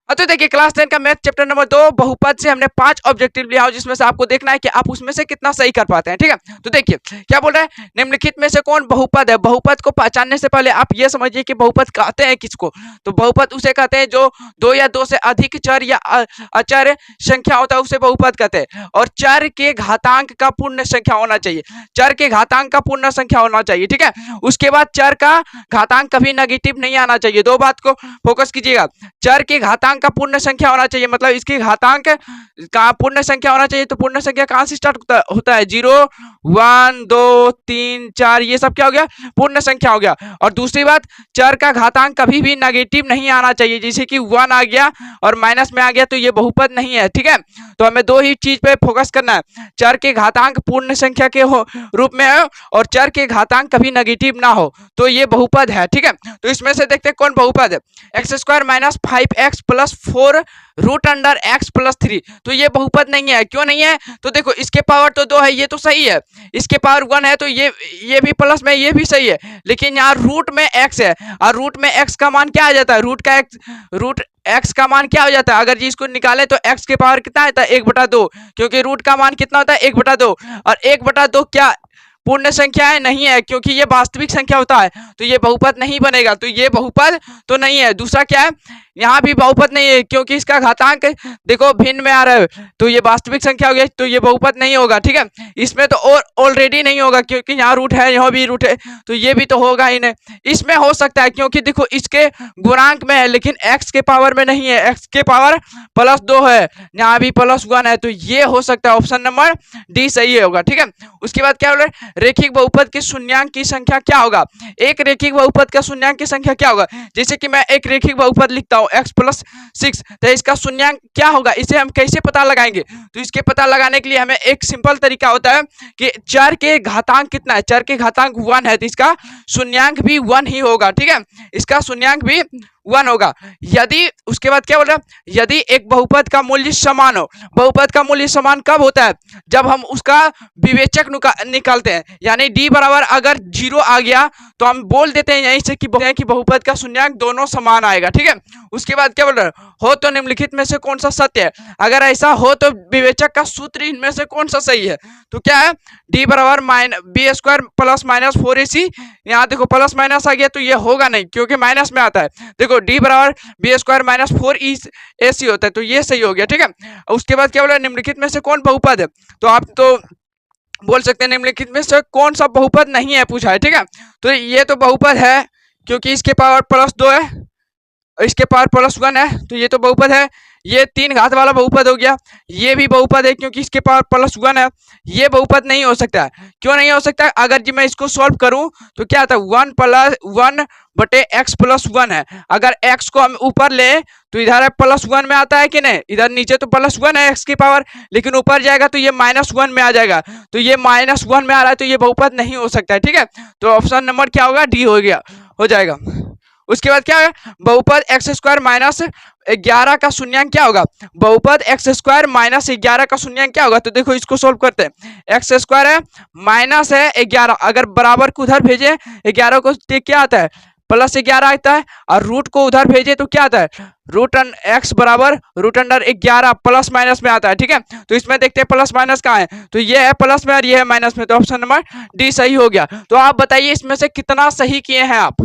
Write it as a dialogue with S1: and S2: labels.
S1: तो देखिए क्लास 10 का मैथ चैप्टर नंबर 2 बहुपद से हमने 5 ऑब्जेक्टिव लिया हो, जिसमें से आपको देखना है कि आप उसमें से कितना सही कर पाते हैं। ठीक है, तो देखिए क्या बोल रहा है, निम्नलिखित में से कौन बहुपद है। बहुपद को पहचानने से पहले आप ये समझिए कि बहुपद कहते हैं किसको। तो बहुपद उसे कहते हैं जो दो या दो से अधिक चर या अचर संख्या होता है, उसे बहुपद कहते हैं। और चर के घातांक का पूर्ण संख्या होना चाहिए, चर के घातांक का पूर्ण संख्या होना चाहिए। ठीक है, उसके बाद चर का घातांक कभी नेगेटिव नहीं आना चाहिए। दो बात को फोकस कीजिएगा, चर के घातांक का पूर्ण संख्या होना चाहिए, मतलब इसके घातांक का पूर्ण संख्या होना चाहिए। तो पूर्ण संख्या कहां से स्टार्ट होता है 0 1 2 3 4, ये सब क्या हो गया, पूर्ण संख्या हो गया। और दूसरी बात, चर का घातांक कभी भी नेगेटिव नहीं आना चाहिए, जैसे कि 1 आ गया और माइनस में आ गया तो ये बहुपद नहीं है। ठीक है, तो हमें दो ही चीज पे फोकस करना है, चर के घातांक पूर्ण संख्या के रूप में है और चर के घातांक कभी नेगेटिव ना हो, तो ये बहुपद है। ठीक है, तो इसमें से देखते हैं कौन बहुपद है। X square minus 5x plus 4 root under x plus 3, तो ये बहुपद नहीं है। क्यों नहीं है, तो देखो इसके पावर तो 2 है, ये तो सही है। इसके पावर 1 है तो ये भी प्लस में, ये भी सही है। लेकिन यहाँ रूट में x है और रूट में x का मान क्या आ जाता है, रूट x का मान क्या हो जाता है, अगर जी इसको निकाले तो x के पावर कितना आता है 1/2, क्योंकि रूट का मान कितना होता है 1/2। और 1/2 क्या पूर्ण संख्या है, नहीं है, क्योंकि ये वास्तविक संख्या होता है, तो ये बहुपद नहीं बनेगा, तो ये बहुपद तो नहीं है। दूसरा क्या है, यहाँ भी बहुपद नहीं है, क्योंकि इसका घातांक देखो भिन्न में आ रहा है, तो ये वास्तविक संख्या हो गई, तो ये बहुपद नहीं होगा। ठीक है, इसमें तो और ऑलरेडी नहीं होगा, क्योंकि यहाँ रूट है, यहाँ भी रूट है, तो ये भी तो होगा ही नहीं। इसमें हो सकता है, क्योंकि देखो इसके गुणांक में है, लेकिन x के पावर में नहीं है, x के पावर +2 है, यहाँ भी +1 है, तो ये हो सकता है। ऑप्शन नंबर डी सही होगा। ठीक है, उसके बाद क्या बोल रहे हैं, रेखिक बहुपद के शून्यांक की संख्या क्या होगा। एक रेखिक बहुपद का शून्यांक की संख्या क्या होगा, जैसे कि मैं एक रेखिक बहुपद लिखता हूं x + 6, तो इसका शून्यांक क्या होगा, इसे हम कैसे पता लगाएंगे। तो इसके पता लगाने के लिए हमें एक सिंपल तरीका होता है कि चर के घातांक कितना है, चर के घातांक 1 है, तो इसका शून्यांक भी 1 ही होगा। ठीक है, इसका शून्यांक भी 1 होगा। यदि उसके बाद क्या बोल रहा है, यदि एक बहुपद का मूल्य समान हो। बहुपद का मूल्य समान कब होता है, जब हम उसका विवेचक निकालते हैं, यानी d बराबर अगर 0 आ गया तो हम बोल देते हैं यहीं से कि बहुपद का शून्यांक दोनों समान आएगा। ठीक है, उसके बाद क्या बोल रहा है, हो तो निम्नलिखित में से कौन सा सत्य है। अगर ऐसा हो तो विवेचक का सूत्र इनमें से कौन सा सही है। तो क्या है, d बराबर b² प्लस माइनस 4ac, यहाँ देखो प्लस माइनस आ गया तो ये होगा नहीं, क्योंकि माइनस में आता है। देखो d बराबर b² माइनस 4ac होता है, तो ये सही हो गया। ठीक है, उसके बाद क्या बोला, निम्नलिखित में से कौन बहुपद है। तो आप तो बोल सकते हैं निम्नलिखित में से कौन सा बहुपद नहीं है पूछा है। ठीक है, तो ये तो बहुपद है, क्योंकि इसके पावर +2 है, इसके पावर +1 है, तो ये तो बहुपद है। ये 3 घात वाला बहुपद हो गया, ये भी बहुपद है, क्योंकि इसके पावर +1 है। ये बहुपद नहीं हो सकता है। क्यों नहीं हो सकता, अगर जी मैं इसको सॉल्व करूं तो क्या आता है 1 + 1/x + 1 है। अगर x को हम ऊपर ले तो इधर है +1 में आता है कि नहीं, इधर नीचे तो +1 है x की पावर, लेकिन ऊपर जाएगा तो ये -1 में आ जाएगा, तो ये -1 में आ रहा है, तो ये बहुपद नहीं हो सकता है। ठीक है, तो ऑप्शन नंबर क्या होगा, डी हो गया, हो जाएगा। उसके बाद क्या है, बहुपद x² माइनस 11 का शून्यांक क्या होगा। बहुपद x² माइनस 11 का शून्यांक क्या होगा, तो देखो इसको सोल्व करते हैं। x² है माइनस है 11, अगर बराबर को उधर भेजे 11 को तो क्या आता है +11 आता है, और रूट को उधर भेजे तो क्या आता है x बराबर √11 प्लस माइनस में आता है। ठीक है, तो इसमें देखते हैं प्लस माइनस कहाँ है, तो ये है प्लस में और ये है माइनस में, तो ऑप्शन नंबर डी सही हो गया। तो आप बताइए इसमें से कितना सही किए हैं आप।